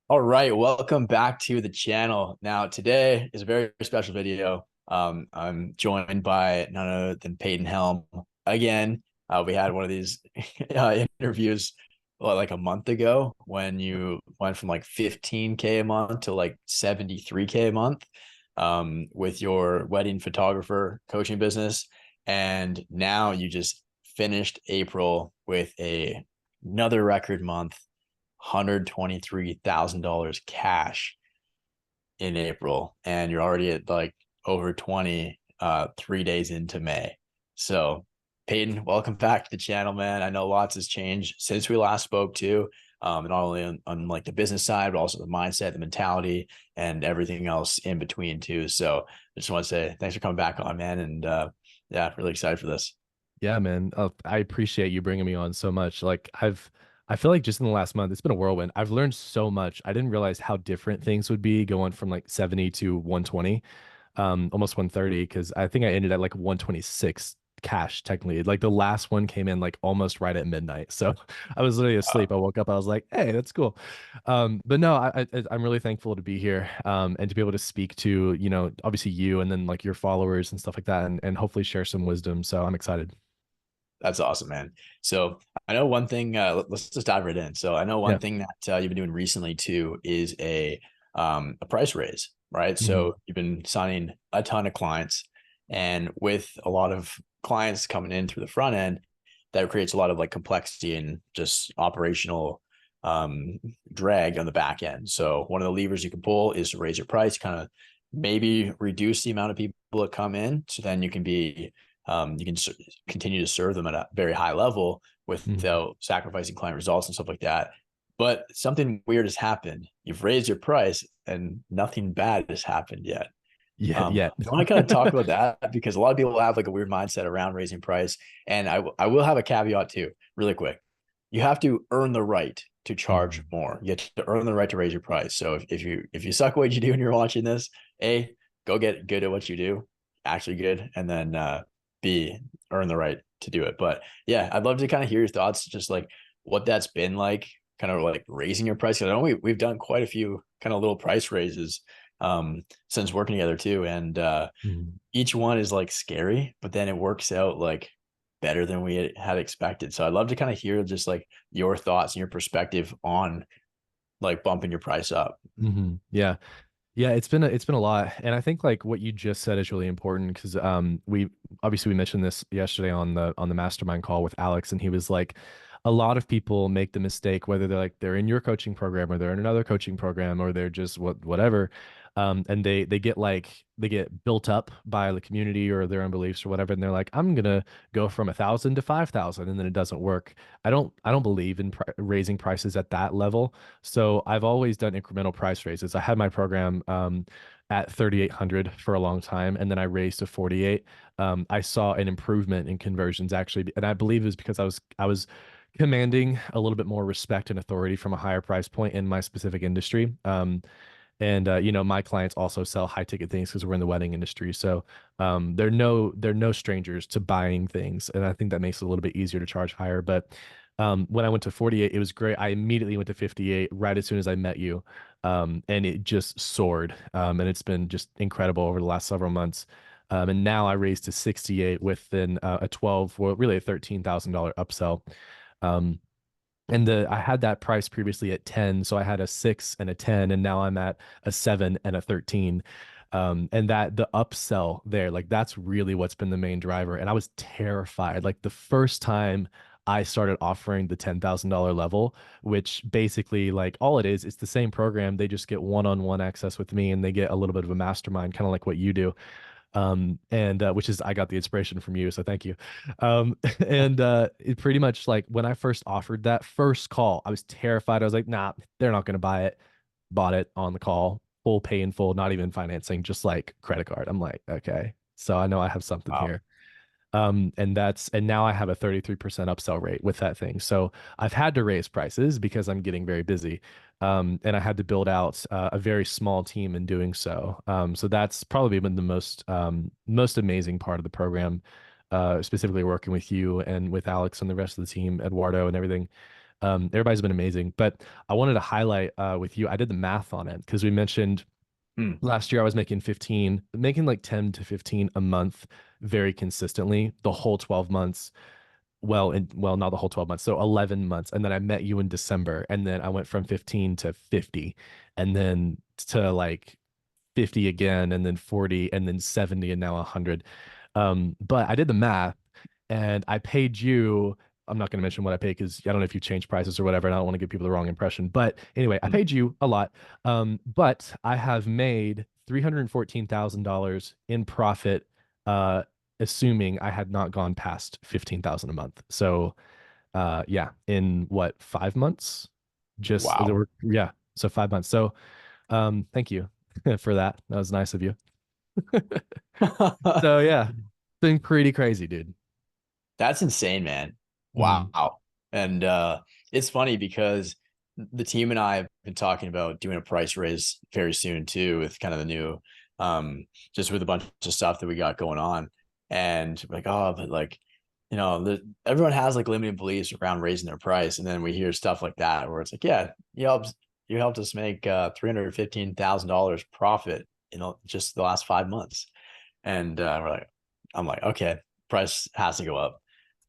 All right, welcome back to the channel. Now, today is a very special video. I'm joined by none other than Peyton Helm again. We had one of these interviews like a month ago when you went from like 15K a month to like 73K a month with your wedding photographer coaching business. And now you just finished April with another record month, $123,000 cash in April, and you're already at like over 20 3 days into May. So Peyton, welcome back to the channel, man. I know lots has changed since we last spoke too. Not only on like the business side, but also the mindset, the mentality, and everything else in between too. So I just want to say thanks for coming back on, man. And yeah, really excited for this. Yeah, man. I appreciate you bringing me on so much. I feel like just in the last month, it's been a whirlwind. I've learned so much. I didn't realize how different things would be going from like 70 to 120, almost 130, because I think I ended at like 126 cash technically. Like the last one came in like almost right at midnight. So I was literally asleep. I woke up, I was like, hey, that's cool. But no, I'm really thankful to be here, and to be able to speak to, obviously you and then like your followers and stuff like that, and hopefully share some wisdom. So I'm excited. That's awesome, man. So I know one thing. Let's just dive right in. So I know Yeah. one thing that you've been doing recently too is a price raise, right? Mhm. So you've been signing a ton of clients, and with a lot of clients coming in through the front end, that creates a lot of like complexity and just operational drag on the back end. So one of the levers you can pull is to raise your price, kind of maybe reduce the amount of people that come in, so then you can continue to serve them at a very high level Mhm. without sacrificing client results and stuff like that. But something weird has happened. You've raised your price and nothing bad has happened yet. Yeah, yeah. I want to kind of talk about that because a lot of people have like a weird mindset around raising price. And I will have a caveat too, really quick. You have to earn the right to charge Mhm. more. You have to earn the right to raise your price. So if you suck at what you do and you're watching this, A, go get good at what you do, actually good, and then B, earn the right to do it. But yeah, I'd love to kind of hear your thoughts, just like what that's been like, kind of like raising your price. 'Cause I know we've done quite a few kind of little price raises since working together too. And Mhm. each one is like scary, but then it works out like better than we had expected. So I'd love to kind of hear just like your thoughts and your perspective on like bumping your price up. Mhm. Yeah. Yeah, it's been a lot. And I think like what you just said is really important because we mentioned this yesterday on the Mastermind call with Alex, and he was like, a lot of people make the mistake, whether they're in your coaching program or they're in another coaching program or they're just whatever, and they get built up by the community or their own beliefs or whatever, and they're like, I'm gonna go from 1,000 to 5,000, and then it doesn't work. I don't believe in raising prices at that level. So I've always done incremental price raises. I had my program at 3,800 for a long time, and then I raised to 48. I saw an improvement in conversions actually, and I believe it was because I was commanding a little bit more respect and authority from a higher price point in my specific industry. And my clients also sell high ticket things because we're in the wedding industry. So they're no strangers to buying things, and I think that makes it a little bit easier to charge higher. But when I went to 48, it was great. I immediately went to 58 right as soon as I met you, and it just soared. And it's been just incredible over the last several months. And now I raised to 68 within a 12, well, really a $13,000 upsell. Um, and I had that price previously at 10, so I had a 6 and a 10, and now I'm at a 7 and a 13. And that the upsell there, like that's really what's been the main driver. And I was terrified. Like the first time I started offering the $10,000 level, which basically like all it is, it's the same program. They just get one-on-one access with me and they get a little bit of a mastermind, kind of like what you do. And which is I got the inspiration from you, so thank you. And it pretty much like when I first offered that first call, I was terrified. I was like, nah, they're not gonna buy it. Bought it on the call, full pay in full, not even financing, just like credit card. I'm like, okay, so I know I have something Wow. here. And now I have a 33% upsell rate with that thing. So I've had to raise prices because I'm getting very busy. And I had to build out a very small team in doing so. So that's probably been the most amazing part of the program, specifically working with you and with Alex and the rest of the team, Eduardo and everything. Everybody's been amazing, but I wanted to highlight with you. I did the math on it because we mentioned Hmm. last year I was making like 10 to 15 a month very consistently the whole 12 months. Well, not the whole 12 months, so 11 months. And then I met you in December, and then I went from 15 to 50, and then to like 50 again, and then 40, and then 70, and now 100. But I did the math, and I paid you. I'm not going to mention what I paid because I don't know if you change prices or whatever, and I don't want to give people the wrong impression. But anyway, I Hmm. paid you a lot. But I have made $314,000 in profit, assuming I had not gone past 15,000 a month. So, yeah, in what, 5 months? Just there Wow. were, yeah, so 5 months. So, thank you for that. That was nice of you. So yeah, been pretty crazy, dude. That's insane, man. Mhm. Wow. And it's funny because the team and I have been talking about doing a price raise very soon too, with kind of the new just with a bunch of stuff that we got going on. And like, oh, but like, everyone has like limited beliefs around raising their price. And then we hear stuff like that where it's like, yeah, you helped us make $315,000 profit, just the last 5 months. And I'm like, okay, price has to go up.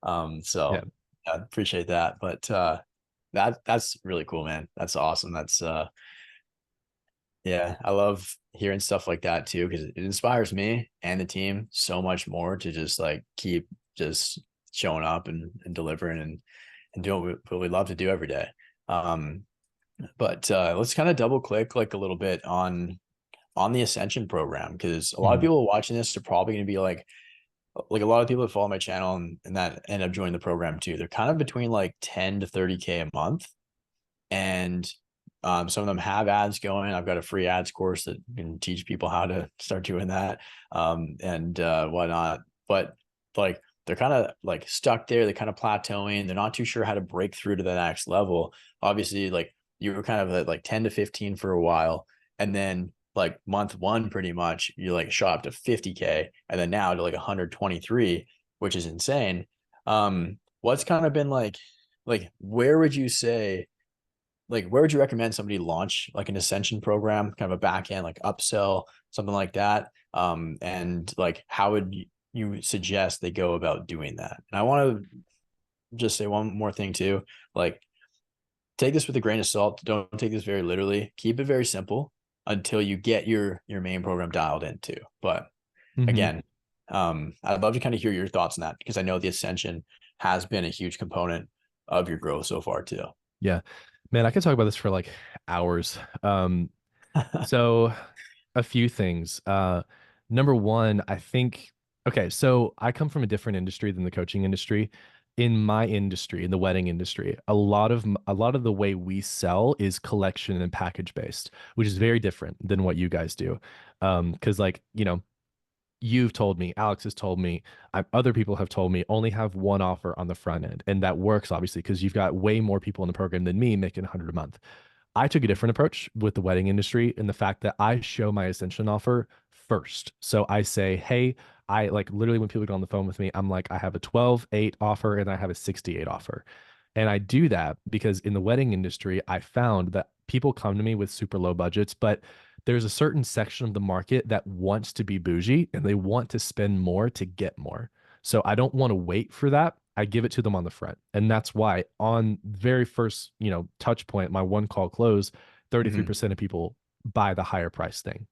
Yeah. So I appreciate that. But that's really cool, man. That's awesome. That's yeah, I love hearing stuff like that too, because it inspires me and the team so much more to just like keep just showing up and delivering and doing what we love to do every day. Um, but let's kind of double click like a little bit on the Ascension program, because a lot of Mhm. people watching this are probably going to be like a lot of people that follow my channel and that end up joining the program too. They're kind of between like 10 to 30K a month. And some of them have ads going. I've got a free ads course that can teach people how to start doing that and whatnot. But like they're kind of like stuck there. They're kind of plateauing. They're not too sure how to break through to the next level. Obviously, like you were kind of at like 10 to 15 for a while. And then like month one, pretty much, you like shot up to 50K and then now to like 123, which is insane. What's kind of been like where would you say, like where would you recommend somebody launch like an Ascension program, kind of a back end, like upsell, something like that? And like how would you suggest they go about doing that? And I want to just say one more thing too. Like take this with a grain of salt. Don't take this very literally. Keep it very simple until you get your main program dialed in too. But Mhm. again, I'd love to kind of hear your thoughts on that, because I know the Ascension has been a huge component of your growth so far too. Yeah. Man, I could talk about this for like hours. So a few things. Number one, I think, okay, so I come from a different industry than the coaching industry. In my industry, in the wedding industry, a lot of the way we sell is collection and package based, which is very different than what you guys do. Because like, you've told me, Alex has told me, other people have told me only have one offer on the front end. And that works obviously because you've got way more people in the program than me making 100 a month. I took a different approach with the wedding industry in the fact that I show my Ascension offer first. So I say, hey, I like literally when people get on the phone with me, I'm like, I have a 12-8 offer and I have a 68 offer. And I do that because in the wedding industry, I found that people come to me with super low budgets, but there's a certain section of the market that wants to be bougie and they want to spend more to get more. So I don't want to wait for that. I give it to them on the front. And that's why on very first, touch point, my one call close, Mhm. 33% of people buy the higher price thing.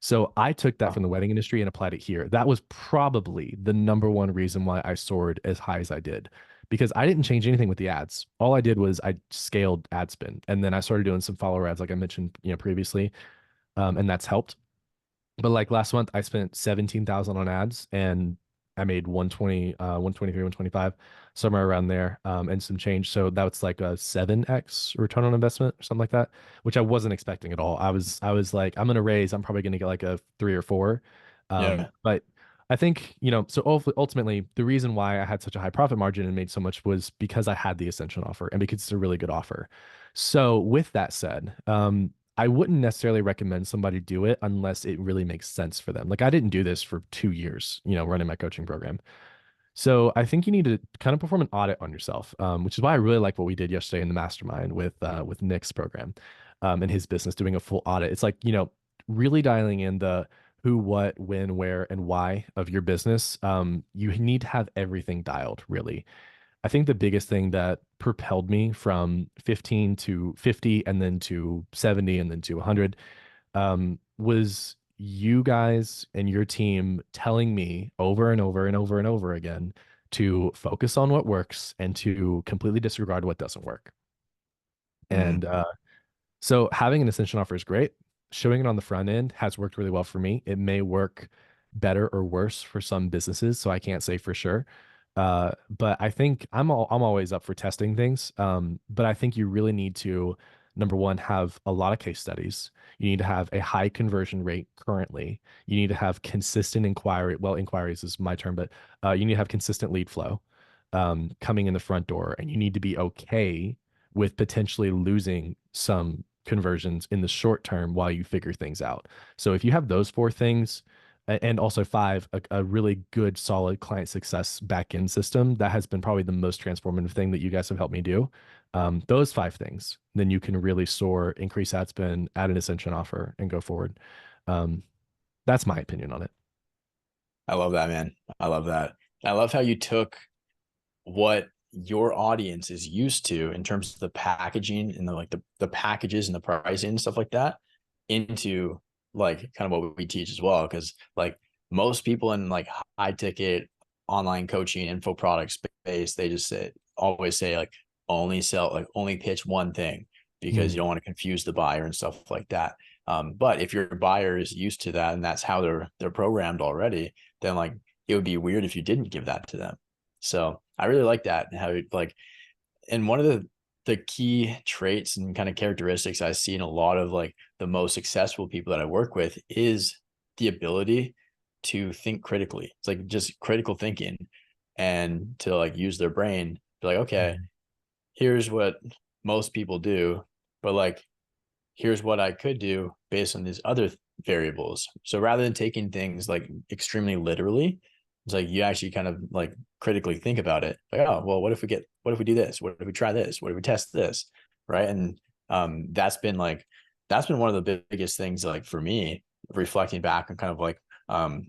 So I took that Oh, from the wedding industry and applied it here. That was probably the number one reason why I soared as high as I did, because I didn't change anything with the ads. All I did was I scaled ad spend, and then I started doing some follower ads, like I mentioned, previously, and that's helped. But like last month, I spent 17,000 on ads and I made 120, 123, 125, somewhere around there, and some change. So that's like a 7x return on investment or something like that, which I wasn't expecting at all. I was like, I'm gonna raise, I'm probably gonna get like a 3 or 4. yeah. But I think, so ultimately the reason why I had such a high profit margin and made so much was because I had the Ascension offer and because it's a really good offer. So with that said, I wouldn't necessarily recommend somebody do it unless it really makes sense for them. Like I didn't do this for 2 years, running my coaching program. So I think you need to kind of perform an audit on yourself, which is why I really like what we did yesterday in the mastermind with Nick's program, and his business, doing a full audit. It's like, really dialing in the who, what, when, where, and why of your business. You need to have everything dialed, really. I think the biggest thing that propelled me from 15 to 50 and then to 70 and then to 100, was you guys and your team telling me over and over and over and over again to focus on what works and to completely disregard what doesn't work. Mm, And so having an Ascension offer is great. Showing it on the front end has worked really well for me. It may work better or worse for some businesses, so I can't say for sure. But I think I'm always up for testing things. But I think you really need to, number one, have a lot of case studies. You need to have a high conversion rate currently. You need to have consistent inquiry. Well, inquiries is my term, but you need to have consistent lead flow coming in the front door, and you need to be okay with potentially losing some conversions in the short term while you figure things out. So if you have those four things, and also five, a really good, solid client success backend system, that has been probably the most transformative thing that you guys have helped me do. Those five things, then you can really soar, increase ad spend, add an Ascension offer, and go forward. Um, that's my opinion on it. I love that, man. I love that. I love how you took what your audience is used to in terms of the packaging and the packages and the pricing and stuff like that into like kind of what we teach as well. Cause like most people in like high ticket online coaching info product space, they just always say like only sell, like only pitch one thing because Mm. you don't want to confuse the buyer and stuff like that. But if your buyer is used to that and that's how they're programmed already, then like it would be weird if you didn't give that to them. So I really like that. How like, and one of the key traits and kind of characteristics I see in a lot of like the most successful people that I work with is the ability to think critically. It's like just critical thinking and to like use their brain. Be like, okay, Mhm. here's what most people do, but like here's what I could do based on these other variables. So rather than taking things like extremely literally, it's like you actually kind of like critically think about it. Like, oh, well, what if we do this? What if we try this? What if we test this? Right. And that's been one of the biggest things like for me, reflecting back on kind of like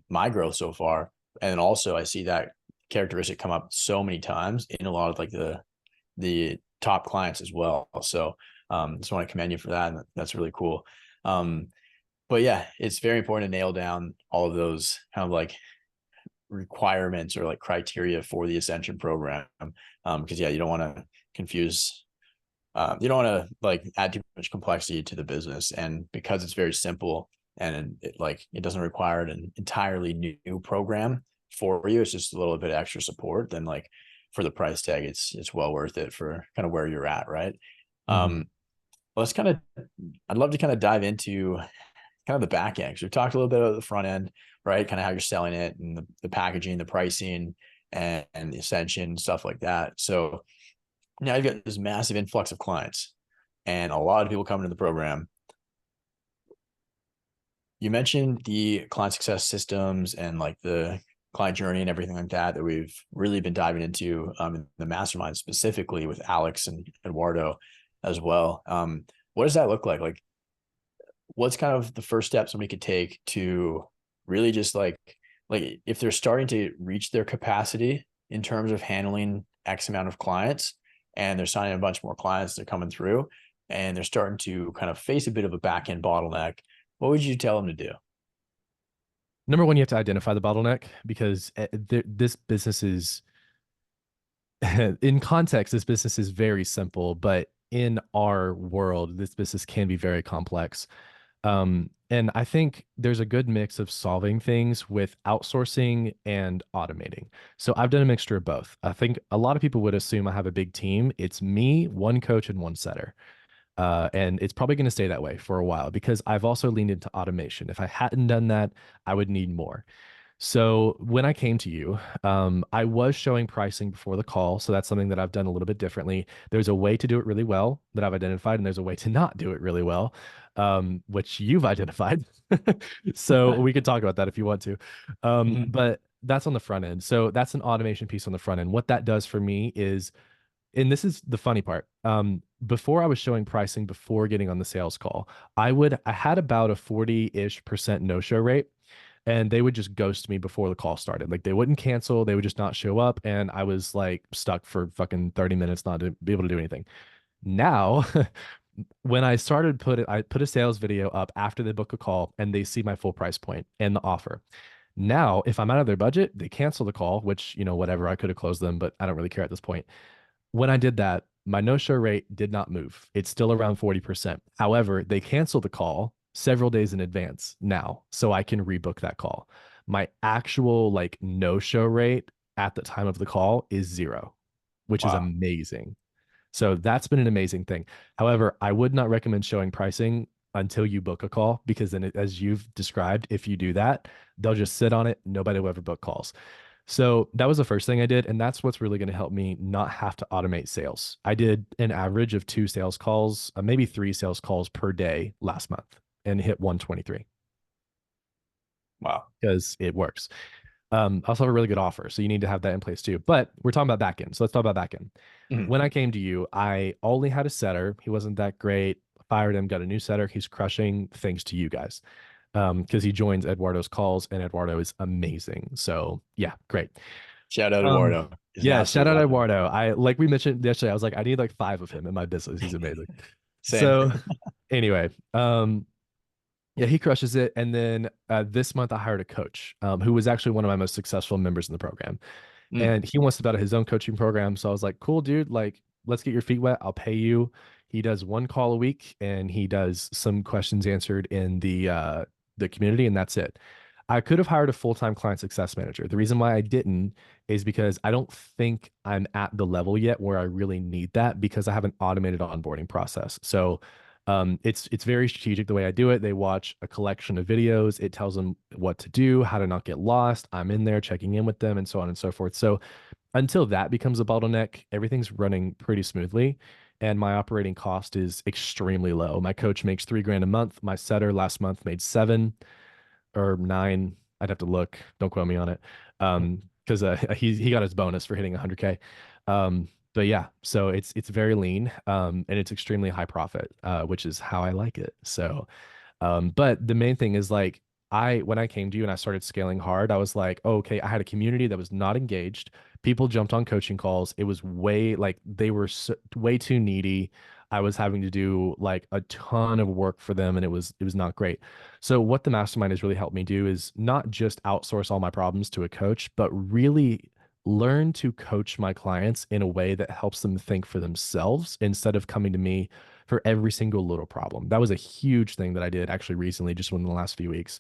my growth so far. And also I see that characteristic come up so many times in a lot of like the top clients as well. So just want to commend you for that. And that's really cool. Um, but yeah, it's very important to nail down all of those kind of like requirements or like criteria for the Ascension program. Because yeah, you don't want to confuse, you don't want to like add too much complexity to the business. And because it's very simple and it doesn't require an entirely new program for you, it's just a little bit of extra support, then like for the price tag, it's well worth it for kind of where you're at, right? Mhm. Um, let's kind of, I'd love to kind of dive into kind of the back end. So we talked a little bit about the front end, right? Kind of how you're selling it and the packaging, the pricing, and the Ascension, stuff like that. So now you've got this massive influx of clients and a lot of people coming to the program. You mentioned the client success systems and like the client journey and everything like that that we've really been diving into in the mastermind, specifically with Alex and Eduardo as well. What does that look like? Like, what's kind of the first step somebody could take to really just like if they're starting to reach their capacity in terms of handling X amount of clients and they're signing a bunch more clients, they're coming through and they're starting to kind of face a bit of a back end bottleneck, what would you tell them to do? Number one, you have to identify the bottleneck, because this business is, in context, this business is very simple, but in our world, this business can be very complex. And I think there's a good mix of solving things with outsourcing and automating. So I've done a mixture of both. I think a lot of people would assume I have a big team. It's me, one coach, and one setter. And it's probably going to stay that way for a while because I've also leaned into automation. If I hadn't done that, I would need more. So when I came to you, I was showing pricing before the call. So that's something that I've done a little bit differently. There's a way to do it really well that I've identified, and there's a way to not do it really well, which you've identified. So we could talk about that if you want to. Mhm. But That's on the front end. So that's an automation piece on the front end. What that does for me is, and this is the funny part. Before I was showing pricing before getting on the sales call, I had about a 40-ish% no-show rate, and they would just ghost me before the call started. Like they wouldn't cancel, they would just not show up, and I was like stuck for fucking 30 minutes not to be able to do anything. Now, when I put a sales video up after they book a call and they see my full price point and the offer. Now, if I'm out of their budget, they cancel the call, which, whatever, I could have closed them, but I don't really care at this point. When I did that, my no-show rate did not move. It's still around 40%. However, they cancel the call several days in advance now, so I can rebook that call. My actual like no-show rate at the time of the call is 0, which is Wow. amazing. So that's been an amazing thing. However, I would not recommend showing pricing until you book a call, because then, as you've described, if you do that, they'll just sit on it. Nobody will ever book calls. So that was the first thing I did. And that's what's really going to help me not have to automate sales. I did an average of 2 sales calls, maybe 3 sales calls per day last month, and hit 123 Wow. because it works. I also have a really good offer, so you need to have that in place too. But we're talking about backend, so let's talk about backend. Mhm. When I came to you, I only had a setter. He wasn't that great. Fired him, got a new setter. He's crushing, thanks to you guys, because he joins Eduardo's calls, and Eduardo is amazing. So yeah, great. Shout out Um, Eduardo. He's an yeah, shout absolute out legend. Eduardo. I like we mentioned yesterday, I was like, I need like 5 of him in my business. He's amazing. Same. So anyway, yeah, he crushes it. And then this month I hired a coach who was actually one of my most successful members in the program. Mm. And he wants to build his own coaching program. So I was like, cool, dude, like let's get your feet wet. I'll pay you. He does 1 call a week, and he does some questions answered in the community, and that's it. I could have hired a full-time client success manager. The reason why I didn't is because I don't think I'm at the level yet where I really need that, because I have an automated onboarding process. So it's very strategic the way I do it. They watch a collection of videos. It tells them what to do, how to not get lost. I'm in there checking in with them, and so on and so forth. So until that becomes a bottleneck, everything's running pretty smoothly. And my operating cost is extremely low. My coach makes 3 grand a month. My setter last month made 7 or 9. I'd have to look. Don't quote me on it. Because he got his bonus for hitting 100K. But yeah, so it's very lean, and it's extremely high profit, which is how I like it. So, but the main thing is like, when I came to you and I started scaling hard, I was like, oh, okay, I had a community that was not engaged. People jumped on coaching calls. It was way like they were way too needy. I was having to do like a ton of work for them, and it was not great. So what the mastermind has really helped me do is not just outsource all my problems to a coach, but really learn to coach my clients in a way that helps them think for themselves instead of coming to me for every single little problem. That was a huge thing that I did actually recently, just within the last few weeks.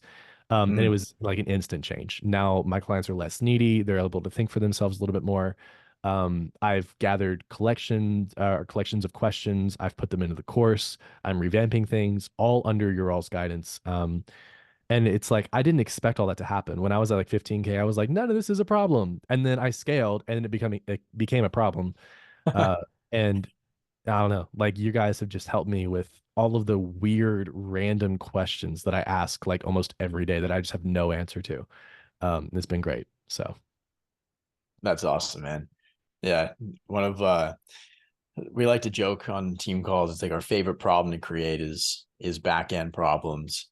And it Mm. was like an instant change. Now my clients are less needy. They're able to think for themselves a little bit more. I've gathered collections of questions. I've put them into the course. I'm revamping things all under your all's guidance. And it's like I didn't expect all that to happen. When I was at like 15K, I was like, none of this is a problem. And then I scaled, and it became a problem. Uh, and I don't know, like you guys have just helped me with all of the weird random questions that I ask like almost every day that I just have no answer to. It's been great. So That's awesome, man. Yeah. One of we like to joke on team calls. It's like our favorite problem to create is back end problems.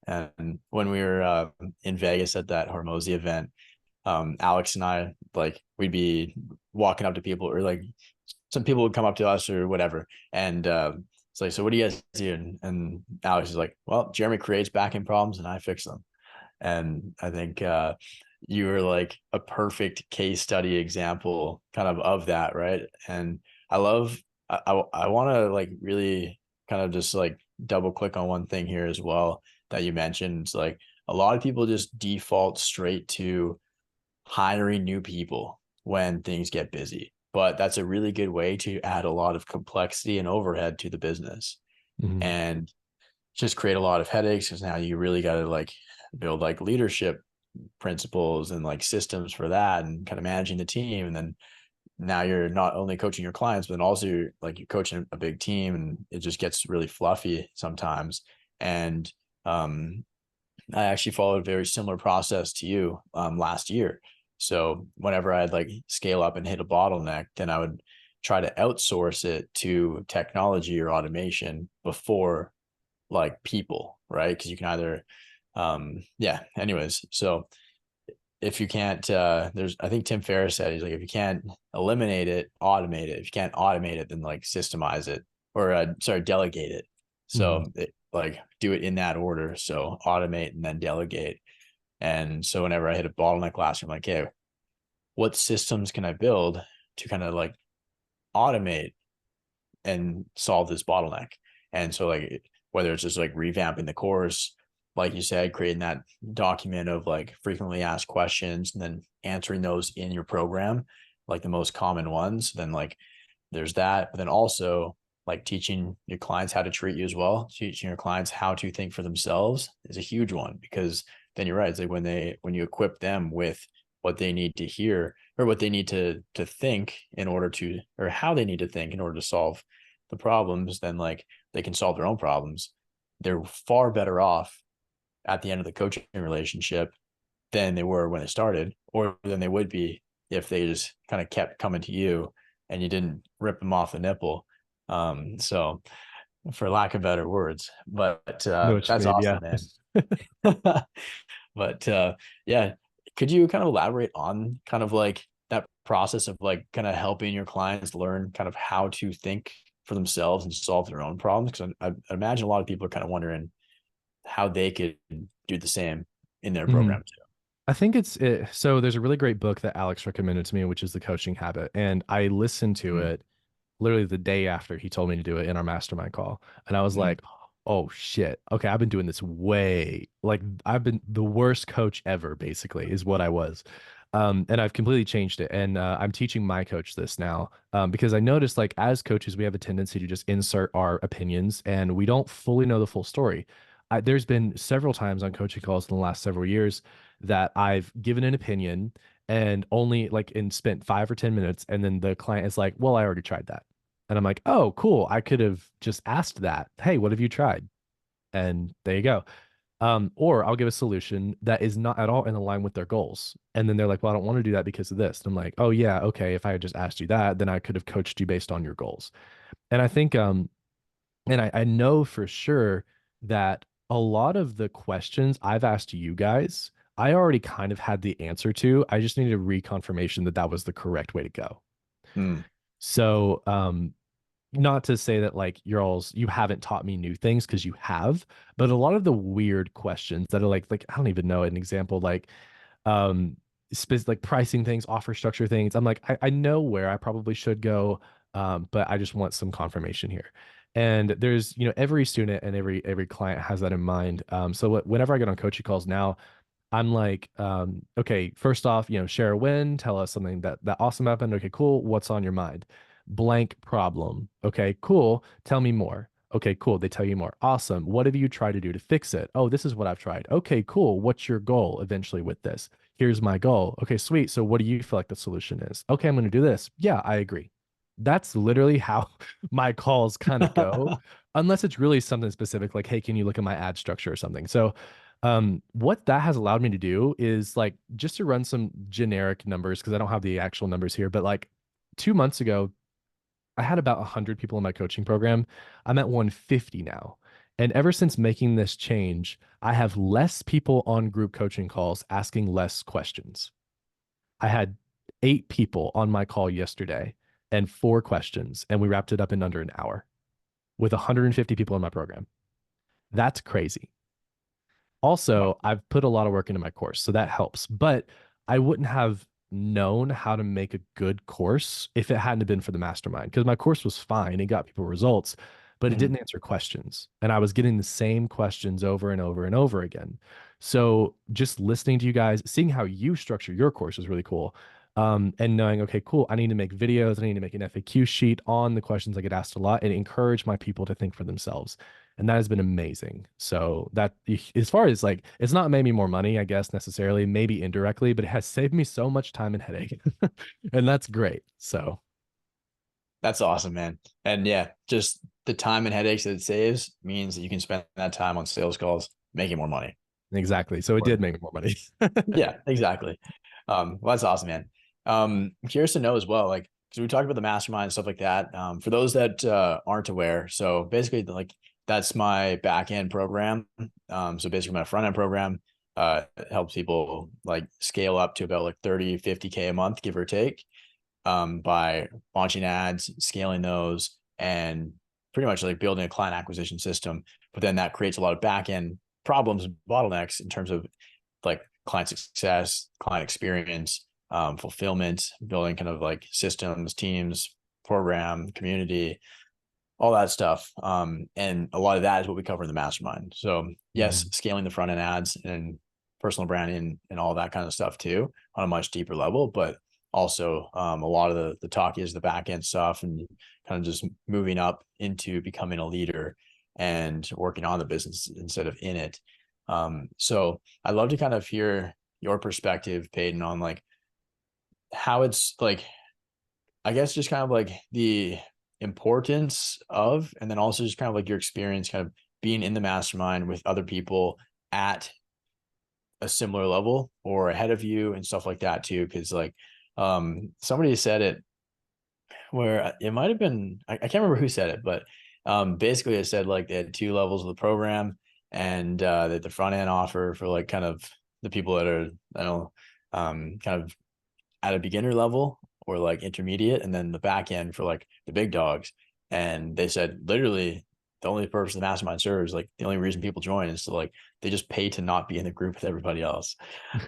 And when we were in Vegas at that Hormozy event, Alex and I, like, we'd be walking up to people, or like some people would come up to us or whatever, and it's like, so what do you guys do? And Alex is like, well, Jeremy creates back end problems and I fix them. And I think you were like a perfect case study example kind of that, right? And I love, I want to like really kind of just like double click on one thing here as well that you mentioned. It's like a lot of people just default straight to hiring new people when things get busy, but that's a really good way to add a lot of complexity and overhead to the business, mhm. and just create a lot of headaches, because now you really got to like build like leadership principles and like systems for that, and kind of managing the team. And then now you're not only coaching your clients, but then also you're coaching a big team, and it just gets really fluffy sometimes. And I actually followed a very similar process to you last year. So whenever I'd like scale up and hit a bottleneck, then I would try to outsource it to technology or automation before like people, right? Because you can either yeah, anyways. So if you can't there's, I think Tim Ferriss said, he's like, if you can't eliminate it, automate it. If you can't automate it, then like systemize it, or sorry, delegate it. Mhm. So like do it in that order. So automate and then delegate. And so whenever I hit a bottleneck last year, I'm like, hey, what systems can I build to kind of like automate and solve this bottleneck? And so like whether it's just like revamping the course, like you said, creating that document of like frequently asked questions and then answering those in your program, like the most common ones, then like there's that. But then also like teaching your clients how to treat you as well. Teaching your clients how to think for themselves is a huge one, because then you're right. It's like when you equip them with what they need to hear, or what they need to think in order to, or how they need to think in order to solve the problems, then like they can solve their own problems. They're far better off at the end of the coaching relationship than they were when it started, or than they would be if they just kind of kept coming to you and you didn't rip them off the nipple. So for lack of better words, but No, what you that's mean, awesome, yeah. man. But yeah, could you kind of elaborate on kind of like that process of like kind of helping your clients learn kind of how to think for themselves and solve their own problems? Because I imagine a lot of people are kind of wondering how they could do the same in their Mhm. program too. I think so there's a really great book that Alex recommended to me, which is The Coaching Habit. And I listened to Mm-hmm. it literally the day after he told me to do it in our mastermind call. And I was Mm-hmm. like, oh shit. Okay, I've been doing this way, like I've been the worst coach ever, basically, is what I was. And I've completely changed it. And I'm teaching my coach this now, because I noticed like as coaches, we have a tendency to just insert our opinions and we don't fully know the full story. There's been several times on coaching calls in the last several years that I've given an opinion and only like and spent 5 or 10 minutes, and then the client is like, well, I already tried that. And I'm like, oh, cool. I could have just asked that. Hey, what have you tried? And there you go. Or I'll give a solution that is not at all in line with their goals. And then they're like, well, I don't want to do that because of this. And I'm like, oh yeah, okay. If I had just asked you that, then I could have coached you based on your goals. And I think and I know for sure that a lot of the questions I've asked you guys, I already kind of had the answer to. I just needed a reconfirmation that that was the correct way to go. Mm. So, not to say that like you haven't taught me new things, because you have, but a lot of the weird questions that are like I don't even know an example, like um like pricing things, offer structure things. I'm like, I know where I probably should go, but I just want some confirmation here. And there's, every student and every client has that in mind. So whenever I get on coaching calls now, I'm like, okay, first off, share a win, tell us something that awesome happened. Okay, cool. What's on your mind? Blank problem. Okay, cool. Tell me more. Okay, cool. They tell you more. Awesome. What have you tried to do to fix it? Oh, this is what I've tried. Okay, cool. What's your goal eventually with this? Here's my goal. Okay, sweet. So what do you feel like the solution is? Okay, I'm going to do this. Yeah, I agree. That's literally how my calls kind of go, unless it's really something specific, like, hey, can you look at my ad structure or something? So what that has allowed me to do is like just to run some generic numbers, because I don't have the actual numbers here, but like 2 months ago, I had about 100 people in my coaching program. I'm at 150 now. And ever since making this change, I have less people on group coaching calls asking less questions. I had 8 people on my call yesterday and 4 questions, and we wrapped it up in under an hour with 150 people in my program. That's crazy. Also, I've put a lot of work into my course, so that helps. But I wouldn't have known how to make a good course if it hadn't been for the mastermind, because my course was fine. It got people results, but it Mhm. didn't answer questions. And I was getting the same questions over and over and over again. So just listening to you guys, seeing how you structure your course is really cool. And knowing, okay, cool, I need to make videos, I need to make an FAQ sheet on the questions I get asked a lot and encourage my people to think for themselves. And that has been amazing. So that, as far as like, it's not made me more money, I guess, necessarily, maybe indirectly, but it has saved me so much time and headache. And that's great. So That's awesome, man. And yeah, just the time and headaches that it saves means that you can spend that time on sales calls making more money. exactly. So it Or did make me more money. yeah, exactly. Well, that's awesome, man. I'm curious to know as well, like, because we talked about the mastermind and stuff like that. For those that aren't aware, so basically, like, that's my back end program. So basically, my front end program helps people like scale up to about like 30, 50K a month, give or take, by launching ads, scaling those, and pretty much like building a client acquisition system. But then that creates a lot of back end problems and bottlenecks in terms of like client success, client experience, fulfillment, building kind of like systems, teams, program, community, all that stuff. And a lot of that is what we cover in the mastermind. So yes, Mhm. scaling the front end ads and personal branding and all that kind of stuff too on a much deeper level, but also a lot of the talk is the back end stuff and kind of just moving up into becoming a leader and working on the business instead of in it. So I'd love to kind of hear your perspective, Peyton, on like how it's like, I guess just kind of like the importance of, and then also just kind of like your experience kind of being in the mastermind with other people at a similar level or ahead of you and stuff like that too. Cause like somebody said it where it might have been, I can't remember who said it, but basically it said like they had two levels of the program and that the front end offer for like kind of the people that are, I don't know, kind of at a beginner level or like intermediate, and then the back end for like the big dogs. And they said literally the only purpose of the mastermind serves, like the only reason people join is to like they just pay to not be in the group with everybody else.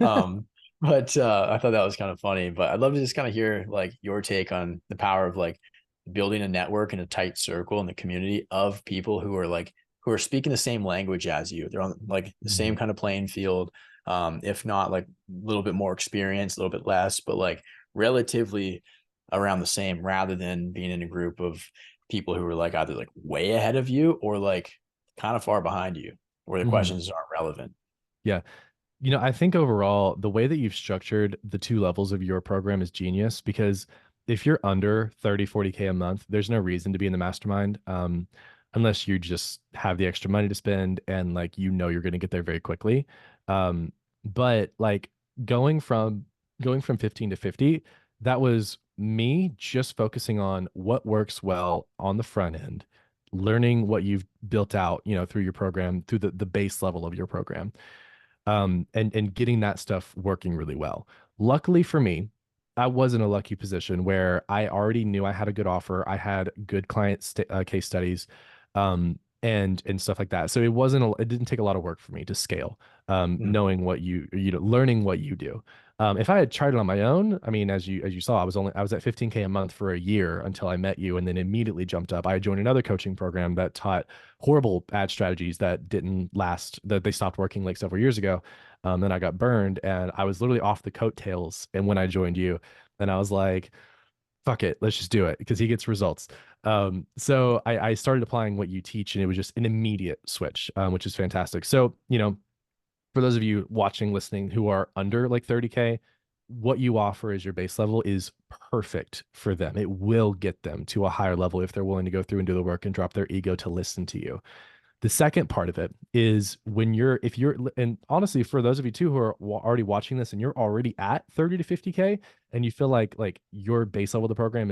Um, but I thought that was kind of funny. But I'd love to just kind of hear like your take on the power of like building a network in a tight circle in the community of people who are like who are speaking the same language as you. They're on like the same Mhm. kind of playing field, if not like a little bit more experience, a little bit less, but like relatively around the same rather than being in a group of people who are like either like way ahead of you or like kind of far behind you where the Mhm. questions aren't relevant. Yeah. I think overall, the way that you've structured the two levels of your program is genius because if you're under 30, 40K a month, there's no reason to be in the mastermind, unless you just have the extra money to spend and like you're going to get there very quickly. Um, but like going from going from 15 to 50, that was me just focusing on what works well on the front end, learning what you've built out, through your program, through the base level of your program, and getting that stuff working really well. Luckily for me, I was in a lucky position where I already knew I had a good offer. I had good case studies, and stuff like that. So it didn't take a lot of work for me to scale, Mm. knowing learning what you do. If I had tried it on my own, I mean, as you saw, I was at 15K a month for a year until I met you, and then immediately jumped up. I joined another coaching program that taught horrible ad strategies that didn't last, that they stopped working like several years ago. Then I got burned, and I was literally off the coattails. And when I joined you, and I was like, fuck it, let's just do it because he gets results. So I started applying what you teach, and it was just an immediate switch, which is fantastic. So, for those of you watching, listening who are under like 30K, what you offer as your base level is perfect for them. It will get them to a higher level if they're willing to go through and do the work and drop their ego to listen to you. The second part of it is if you're, and honestly, for those of you too who are already watching this and you're already at 30 to 50K and you feel like your base level of the program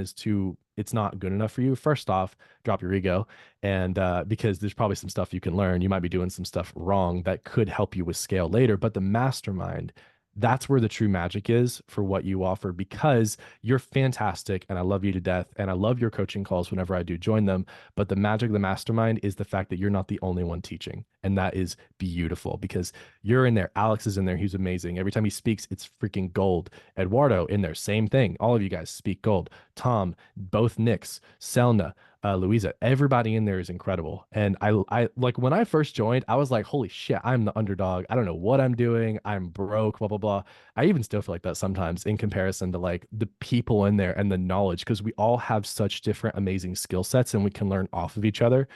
it's not good enough for you, first off, drop your ego. And because there's probably some stuff you can learn. You might be doing some stuff wrong that could help you with scale later. But the mastermind, that's where the true magic is for what you offer because you're fantastic and I love you to death. And I love your coaching calls whenever I do join them. But the magic of the mastermind is the fact that you're not the only one teaching. And that is beautiful because you're in there. Alex is in there. He's amazing. Every time he speaks, it's freaking gold. Eduardo in there, same thing. All of you guys speak gold. Tom, both Nicks, Selna, Louisa, everybody in there is incredible. And I like when I first joined, I was like, holy shit, I'm the underdog. I don't know what I'm doing. I'm broke, blah, blah, blah. I even still feel like that sometimes in comparison to like the people in there and the knowledge, because we all have such different, amazing skill sets and we can learn off of each other.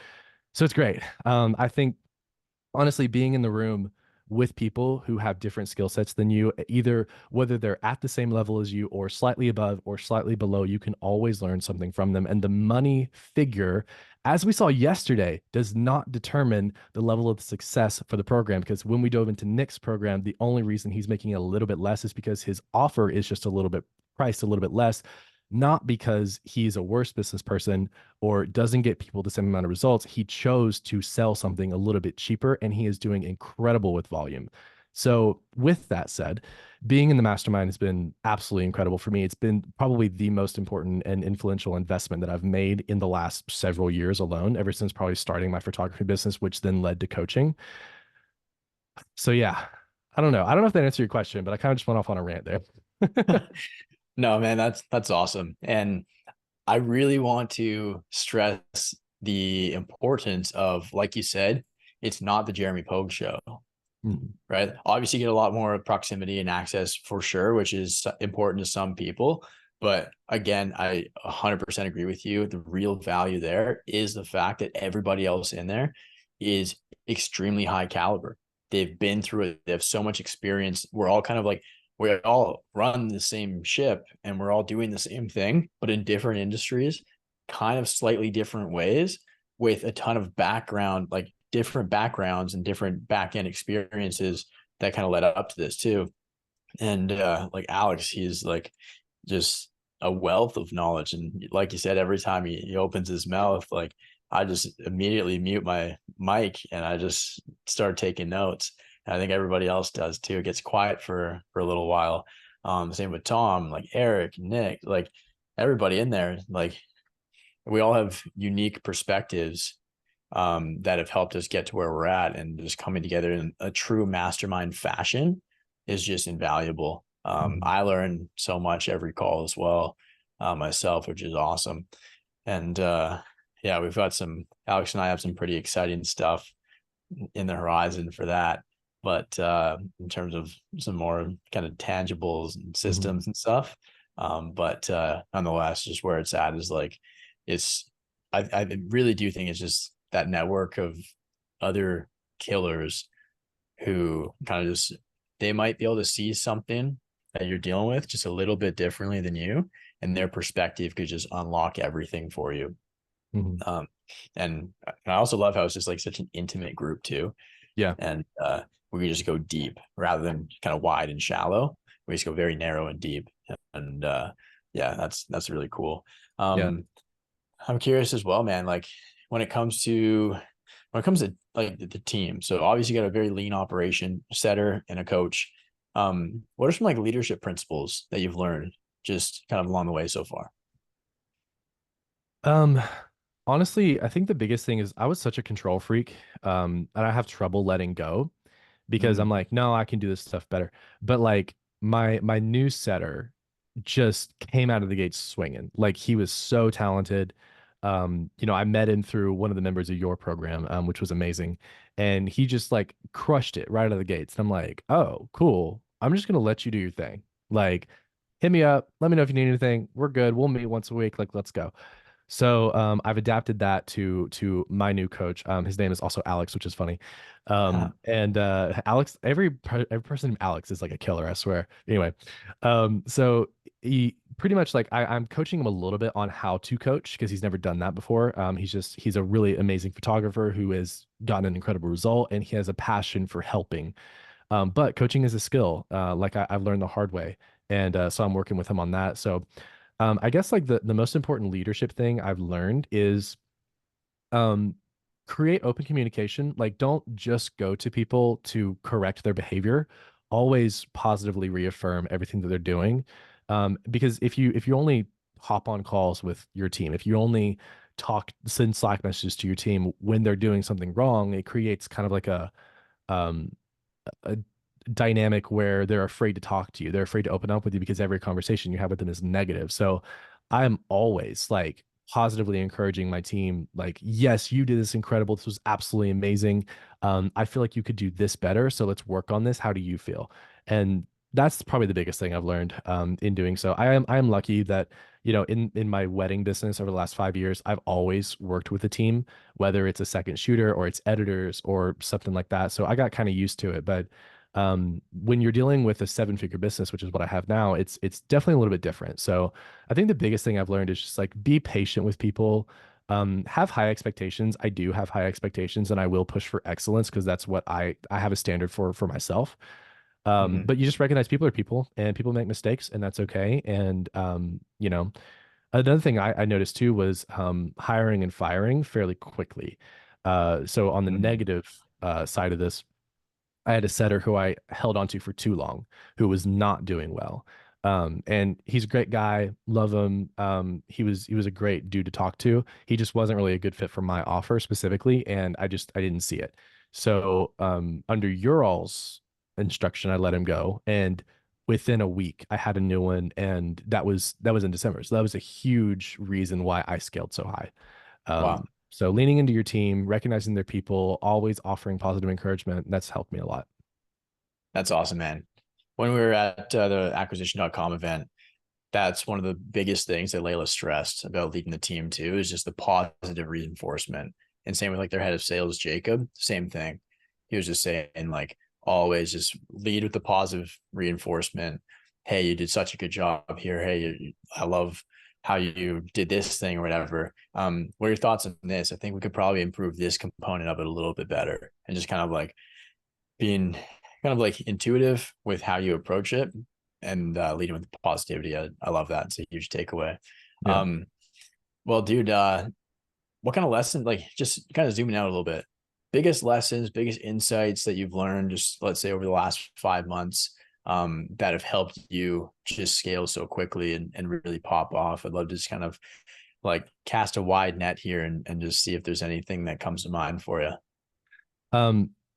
So it's great. I think honestly, being in the room with people who have different skill sets than you, either whether they're at the same level as you or slightly above or slightly below, you can always learn something from them. And the money figure, as we saw yesterday, does not determine the level of success for the program. Because when we dove into Nick's program, the only reason he's making a little bit less is because his offer is just a little bit priced a little bit less, not because he's a worse business person or doesn't get people the same amount of results. He chose to sell something a little bit cheaper, and he is doing incredible with volume. So, with that said, being in the mastermind has been absolutely incredible for me. It's been probably the most important and influential investment that I've made in the last several years alone, ever since probably starting my photography business, which then led to coaching. So, yeah, I don't know. I don't know if that answered your question, but I kind of just went off on a rant there. No, man, that's awesome. And I really want to stress the importance of, like you said, it's not the Jeremy Pogue show, right? Obviously, you get a lot more proximity and access for sure, which is important to some people. But again, I 100% agree with you. The real value there is the fact that everybody else in there is extremely high caliber. They've been through it. They have so much experience. We're all kind of like, we all run the same ship and we're all doing the same thing, but in different industries, kind of slightly different ways, with a ton of background, like different backgrounds and different back-end experiences that kind of led up to this too. And like Alex, he's like just a wealth of knowledge. And like you said, every time he opens his mouth, like I just immediately mute my mic and I just start taking notes. And I think everybody else does too. It gets quiet for a little while. Same with Tom, like Eric, Nick, like everybody in there. Like we all have unique perspectives that have helped us get to where we're at, and just coming together in a true mastermind fashion is just invaluable. I learn so much every call as well myself, which is awesome. And yeah, we've got Alex and I have some pretty exciting stuff in the horizon for that. But in terms of some more kind of tangibles and systems and stuff, but nonetheless, just where it's at is like, I really do think it's just that network of other killers who kind of just, they might be able to see something that you're dealing with just a little bit differently than you, and their perspective could just unlock everything for you. And I also love how it's just like such an intimate group too. Yeah. And we can just go deep rather than kind of wide and shallow. We just go very narrow and deep. And yeah, that's really cool. Yeah. I'm curious as well, man, like when it comes to like the team. So obviously you got a very lean operation setter and a coach. What are some like leadership principles that you've learned just kind of along the way so far? Honestly, I think the biggest thing is I was such a control freak, and I have trouble letting go because I'm like, no, I can do this stuff better. But like my new setter just came out of the gates swinging. Like he was so talented. I met him through one of the members of your program, which was amazing, and he just like crushed it right out of the gates. And I'm like, oh, cool. I'm just gonna let you do your thing. Like, hit me up. Let me know if you need anything. We're good. We'll meet once a week. Like, let's go. So I've adapted that to my new coach. His name is also Alex, which is funny. And Alex, every person named Alex is like a killer, I swear. Anyway, so he pretty much like I'm coaching him a little bit on how to coach because he's never done that before. He's a really amazing photographer who has gotten an incredible result, and he has a passion for helping. But coaching is a skill, like I've learned the hard way, and so I'm working with him on that. So I guess like the most important leadership thing I've learned is um, create open communication. Like, don't just go to people to correct their behavior. Always positively reaffirm everything that they're doing. Because if you only hop on calls with your team, if you only send Slack messages to your team when they're doing something wrong, it creates kind of like um, a dynamic where they're afraid to talk to you. They're afraid to open up with you because every conversation you have with them is negative. So I'm always like positively encouraging my team, like, yes, you did this incredible. This was absolutely amazing. I feel like you could do this better. So let's work on this. How do you feel? And that's probably the biggest thing I've learned in doing so. I am lucky that, in my wedding business over the last 5 years, I've always worked with a team, whether it's a second shooter or it's editors or something like that. So I got kind of used to it. But when you're dealing with a seven-figure business, which is what I have now, it's definitely a little bit different. So I think the biggest thing I've learned is just like be patient with people. Have high expectations. I do have high expectations, and I will push for excellence because that's what I have a standard for myself. Hmm. But you just recognize people are people and people make mistakes, and that's okay. And another thing I noticed too was hiring and firing fairly quickly. So on the Hmm. negative side of this, I had a setter who I held onto for too long, who was not doing well. And he's a great guy, love him. He was a great dude to talk to. He just wasn't really a good fit for my offer specifically, and I didn't see it. So under your all's instruction, I let him go, and within a week, I had a new one, and that was in December. So that was a huge reason why I scaled so high. Wow. So leaning into your team, recognizing their people, always offering positive encouragement, that's helped me a lot. That's awesome, man. When we were at the acquisition.com event, that's one of the biggest things that Layla stressed about leading the team too, is just the positive reinforcement. And same with like their head of sales, Jacob, same thing. He was just saying like always just lead with the positive reinforcement. Hey, you did such a good job here. Hey, I love how you did this thing or whatever. What are your thoughts on this? I think we could probably improve this component of it a little bit better, and just kind of like being kind of like intuitive with how you approach it, and leading with positivity. I love that. It's a huge takeaway. Yeah. Um, well, dude, what kind of lesson, like just kind of zooming out a little bit, biggest lessons, biggest insights that you've learned, just let's say over the last 5 months, that have helped you just scale so quickly and really pop off? I'd love to just kind of like cast a wide net here and just see if there's anything that comes to mind for you.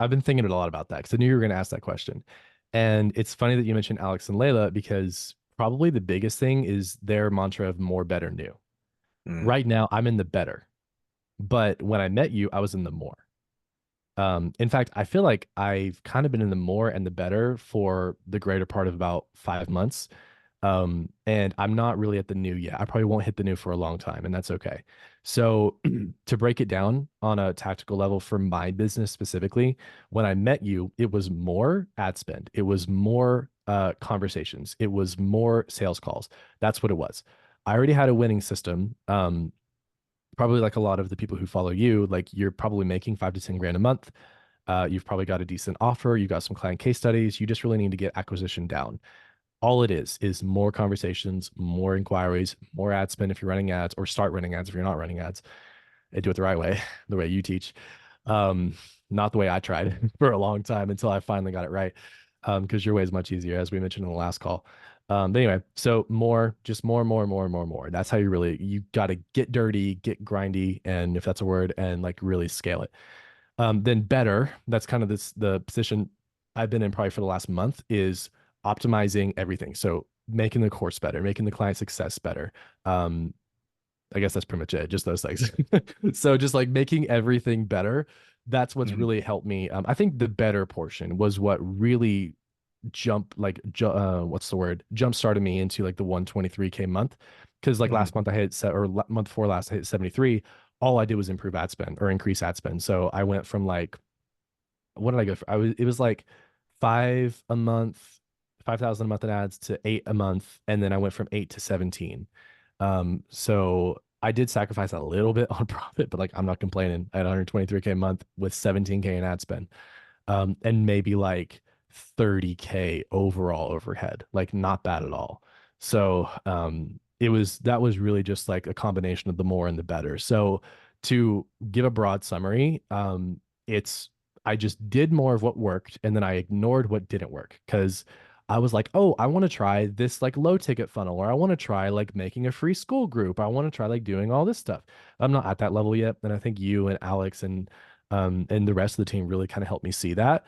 I've been thinking a lot about that because I knew you were going to ask that question. And it's funny that you mentioned Alex and Layla because probably the biggest thing is their mantra of more, better, new. Mm, Right now, I'm in the better, but when I met you, I was in the more. In fact, I feel like I've kind of been in the more and the better for the greater part of about 5 months. And I'm not really at the new yet. I probably won't hit the new for a long time, and that's okay. So to break it down on a tactical level for my business specifically, when I met you, it was more ad spend. It was more conversations. It was more sales calls. That's what it was. I already had a winning system. Probably like a lot of the people who follow you, like you're probably making 5 to 10 grand a month. You've probably got a decent offer. You got some client case studies. You just really need to get acquisition down. All it is more conversations, more inquiries, more ad spend if you're running ads, or start running ads if you're not running ads, and do it the right way, the way you teach. Um, Not the way I tried for a long time until I finally got it right. Because your way is much easier, as we mentioned in the last call. But anyway, so more, just more, more, more, more, more. That's how you got to get dirty, get grindy, and if that's a word, and like really scale it. Then better, that's kind of the position I've been in probably for the last month is optimizing everything. So making the course better, making the client success better. Um, I guess that's pretty much it, just those things. So just like making everything better, that's what's mhm, really helped me. I think the better portion was what really what's the word? Jump started me into like the 123K month. Cause like last mhm, month I hit set or month before last I hit 73. All I did was improve ad spend or increase ad spend. So I went from like, what did I go for? It was like 5 a month, 5,000 a month in ads to 8 a month. And then I went from 8 to 17. So I did sacrifice a little bit on profit, but like I'm not complaining. I had 123K a month with 17K in ad spend. And maybe like 30K overall overhead, like not bad at all. So that was really just like a combination of the more and the better. So to give a broad summary, it's I just did more of what worked and then I ignored what didn't work because I was like, oh, I want to try this like low ticket funnel, or I want to try like making a free school group. I want to try like doing all this stuff. I'm not at that level yet. And I think you and Alex and the rest of the team really kind of helped me see that.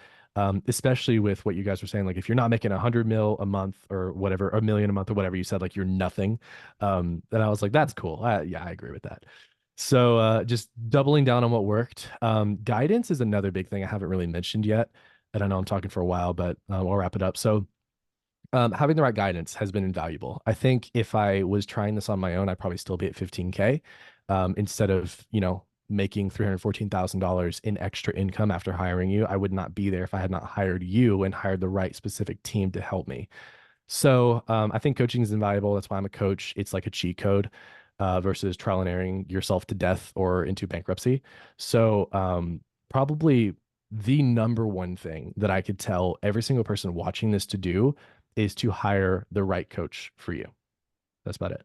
Especially with what you guys were saying, like if you're not making 100 mil a month or whatever, a million a month or whatever you said, like you're nothing. And I was like, that's cool. Yeah, I agree with that. So just doubling down on what worked. Guidance is another big thing I haven't really mentioned yet. And I know I'm talking for a while, but I'll wrap it up. So Having the right guidance has been invaluable. I think if I was trying this on my own, I'd probably still be at 15K, instead of, making $314,000 in extra income after hiring you. I would not be there if I had not hired you and hired the right specific team to help me. So I think coaching is invaluable. That's why I'm a coach. It's like a cheat code, versus trial and erroring yourself to death or into bankruptcy. So probably the number one thing that I could tell every single person watching this to do is to hire the right coach for you. That's about it.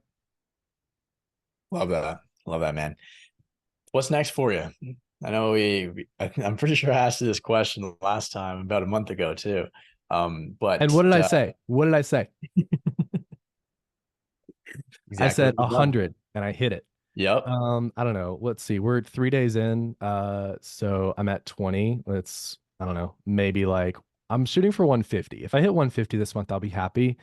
Love that. Love that, man. What's next for you? I know I'm pretty sure I asked you this question last time about a month ago too. And But what did I say? What did I say? I exactly said what a you've done. hundred and I hit it. Yep. I don't know. Let's see. We're 3 days in. So I'm at 20. Let's, I don't know, maybe like I'm shooting for 150. If I hit 150 this month, I'll be happy.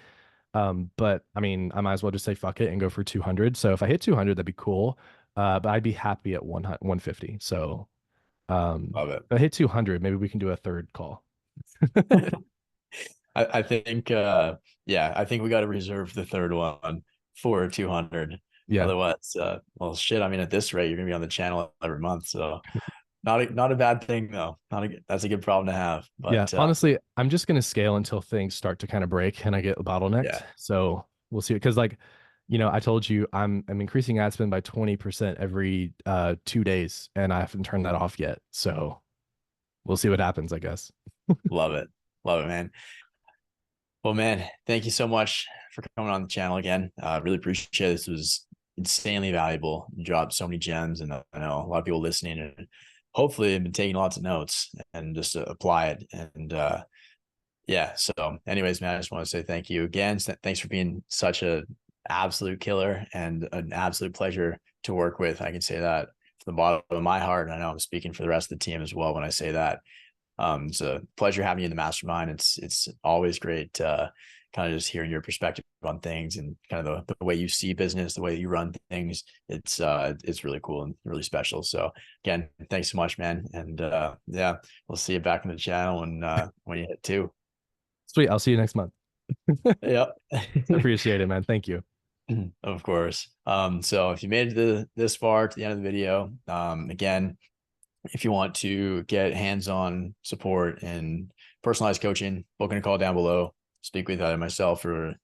But I mean, I might as well just say fuck it and go for 200. So if I hit 200, that'd be cool. But I'd be happy at 150. So Love it. if I hit 200, maybe we can do a third call. I think yeah, I think we got to reserve the third one for 200. Yeah. Otherwise, well, shit. I mean, at this rate, you're gonna be on the channel every month. So not a bad thing though. Not a That's a good problem to have. Yeah. But Honestly, I'm just gonna scale until things start to kind of break and I get bottlenecked. yeah, So we'll see. Because like, I told you I'm increasing ad spend by 20% every 2 days, and I haven't turned that off yet. So we'll see what happens, I guess. love it, love it, man. Well, man, thank you so much for coming on the channel again. Really appreciate it. This was insanely valuable. You dropped so many gems, and I know a lot of people listening and hopefully have been taking lots of notes and just apply it. And yeah, so anyways, man, I just want to say thank you again. Thanks for being such a absolute killer and an absolute pleasure to work with. I can say that from the bottom of my heart. I know I'm speaking for the rest of the team as well when I say that. It's a pleasure having you in the mastermind. It's always great kind of just hearing your perspective on things and kind of the way you see business, the way you run things. It's really cool and really special. So again, thanks so much, man. And yeah, we'll see you back on the channel when you hit 2. Sweet. I'll see you next month. Yep. Appreciate it, man. Thank you. Of course. So if you made it this far to the end of the video, again, if you want to get hands-on support and personalized coaching, book in a call down below. Speak with either myself or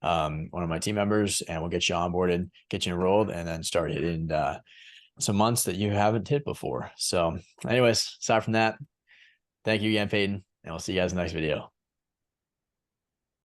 one of my team members, and we'll get you onboarded, get you enrolled, and then start hitting some months that you haven't hit before. So anyways, aside from that, thank you again, Peyton, and we'll see you guys in the next video.